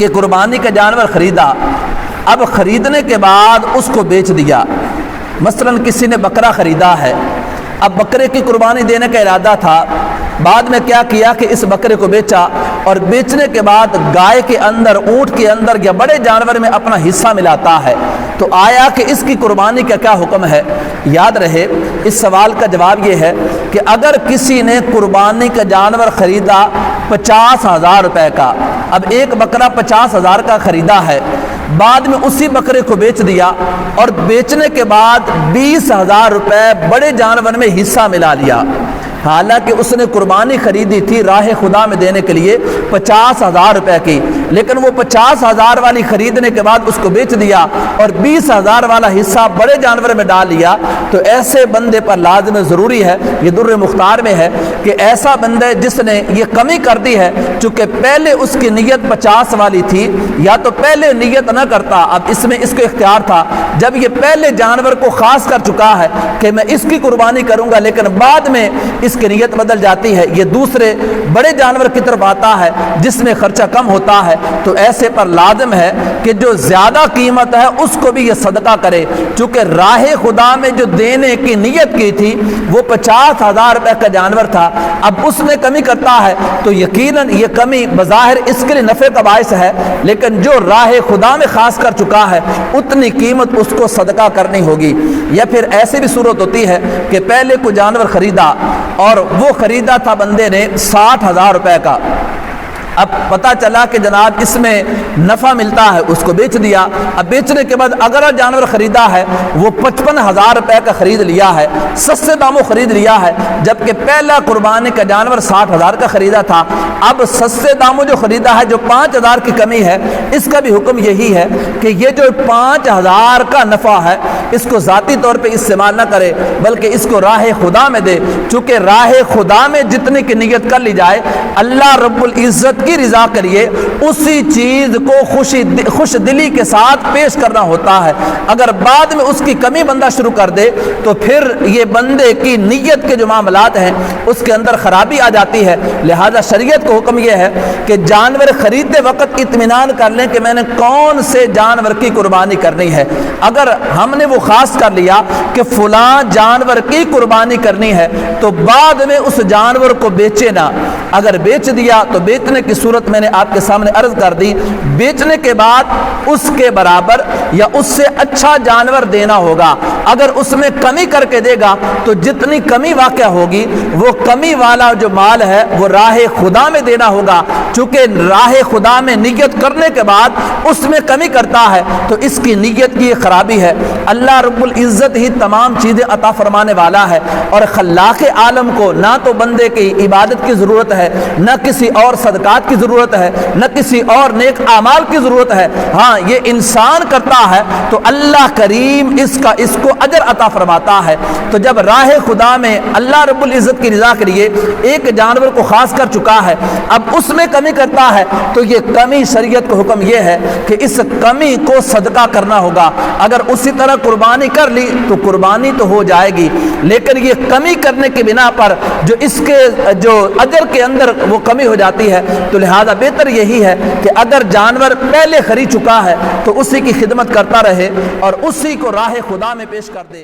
کہ قربانی کا جانور خریدا، اب خریدنے کے بعد اس کو بیچ دیا۔ مثلا کسی نے بکرا خریدا ہے، اب بکرے کی قربانی دینے کا ارادہ تھا، بعد میں کیا کیا کہ اس بکرے کو بیچا، اور بیچنے کے بعد گائے کے اندر، اونٹ کے اندر یا بڑے جانور میں اپنا حصہ ملاتا ہے، تو آیا کہ اس کی قربانی کا کیا حکم ہے؟ یاد رہے اس سوال کا جواب یہ ہے کہ اگر کسی نے قربانی کا جانور خریدا 50,000 روپے کا، اب ایک بکرا 50,000 کا خریدا ہے، بعد میں اسی بکرے کو بیچ دیا اور بیچنے کے بعد 20,000 روپے بڑے جانور میں حصہ ملا لیا، حالانکہ اس نے قربانی خریدی تھی راہ خدا میں دینے کے لیے 50,000 روپے کی، لیکن وہ 50,000 والی خریدنے کے بعد اس کو بیچ دیا اور 20,000 والا حصہ بڑے جانور میں ڈال لیا، تو ایسے بندے پر لازم ضروری ہے، یہ در مختار میں ہے کہ ایسا بندہ جس نے یہ کمی کر دی ہے، چونکہ پہلے اس کی نیت 50 والی تھی، یا تو پہلے نیت نہ کرتا، اب اس میں اس کو اختیار تھا، جب یہ پہلے جانور کو خاص کر چکا ہے کہ میں اس کی قربانی کروں گا، لیکن بعد میں اس کی نیت بدل جاتی ہے، یہ دوسرے بڑے جانور کی طرف آتا ہے جس میں خرچہ کم ہوتا ہے، تو ایسے پر لازم ہے کہ جو زیادہ قیمت ہے اس کو بھی یہ صدقہ کرے، چونکہ راہ خدا میں جو دینے کی نیت کی تھی وہ 50,000 روپے کا جانور تھا، اب اس میں کمی کرتا ہے تو یقیناً یہ کمی بظاہر اس کے لیے نفع کا باعث ہے، لیکن جو راہ خدا میں خاص کر چکا ہے اتنی قیمت اس کو صدقہ کرنی ہوگی۔ یا پھر ایسی بھی صورت ہوتی ہے کہ پہلے کوئی جانور خریدا اور وہ خریدا تھا بندے نے 60,000 روپے کا، اب پتہ چلا کہ جناب اس میں نفع ملتا ہے، اس کو بیچ دیا، اب بیچنے کے بعد اگر جانور خریدا ہے وہ 55,000 روپے کا خرید لیا ہے، سستے داموں خرید لیا ہے، جبکہ پہلا قربانی کا جانور 60,000 کا خریدا تھا، اب سستے داموں جو خریدا ہے، جو 5,000 کی کمی ہے، اس کا بھی حکم یہی ہے کہ یہ جو 5,000 کا نفع ہے اس کو ذاتی طور پہ استعمال نہ کرے، بلکہ اس کو راہ خدا میں دے، چونکہ راہ خدا میں جتنے کی نیت کر لی جائے اللہ رب العزت کی رضا کے لیے اسی چیز کو خوش دلی کے ساتھ پیش کرنا ہوتا ہے، اگر بعد میں اس کی کمی بندہ شروع کر دے تو پھر یہ بندے کی نیت کے جو معاملات ہیں اس کے اندر خرابی آ جاتی ہے۔ لہذا شریعت کو حکم یہ ہے کہ جانور خریدتے وقت اطمینان کر لیں کہ میں نے کون سے جانور کی قربانی کرنی ہے، اگر ہم نے وہ خاص کر لیا کہ فلاں جانور کی قربانی کرنی ہے تو بعد میں اس جانور کو بیچے نہ، اگر بیچ دیا تو بیچنے کی صورت میں نے آپ کے سامنے عرض کر دی، بیچنے کے بعد اس کے برابر یا اس سے اچھا جانور دینا ہوگا، اگر اس میں کمی کر کے دے گا تو جتنی کمی واقع ہوگی وہ کمی والا جو مال ہے وہ راہ خدا میں دینا ہوگا، چونکہ راہ خدا میں نیت کرنے کے بعد اس میں کمی کرتا ہے تو اس کی نیت کی خرابی ہے۔ اللہ رب العزت ہی تمام چیزیں عطا فرمانے والا ہے، اور خلاق عالم کو نہ تو بندے کی عبادت کی ضرورت ہے، نہ کسی اور صدقات کی ضرورت ہے، نہ کسی اور نیک اعمال کی ضرورت ہے، ہاں یہ انسان کرتا ہے تو اللہ کریم اس کو اجر عطا فرماتا ہے۔ تو جب راہ خدا میں اللہ رب العزت کی رضا کے لیے ایک جانور کو خاص کر چکا ہے، اب اس میں کمی کرتا ہے تو یہ کمی شریعت کو حکم یہ ہے کہ اس کمی کو صدقہ کرنا ہوگا، اگر اسی طرح قربانی کر لی تو قربانی تو ہو جائے گی، لیکن یہ کمی کرنے کی بنا پر جو اس کے جو اجر کے اندر وہ کمی ہو جاتی ہے، تو لہذا بہتر یہی ہے کہ اگر جانور پہلے خرید چکا ہے تو اسی کی خدمت کرتا رہے اور اسی کو راہ خدا میں پیش کر دے۔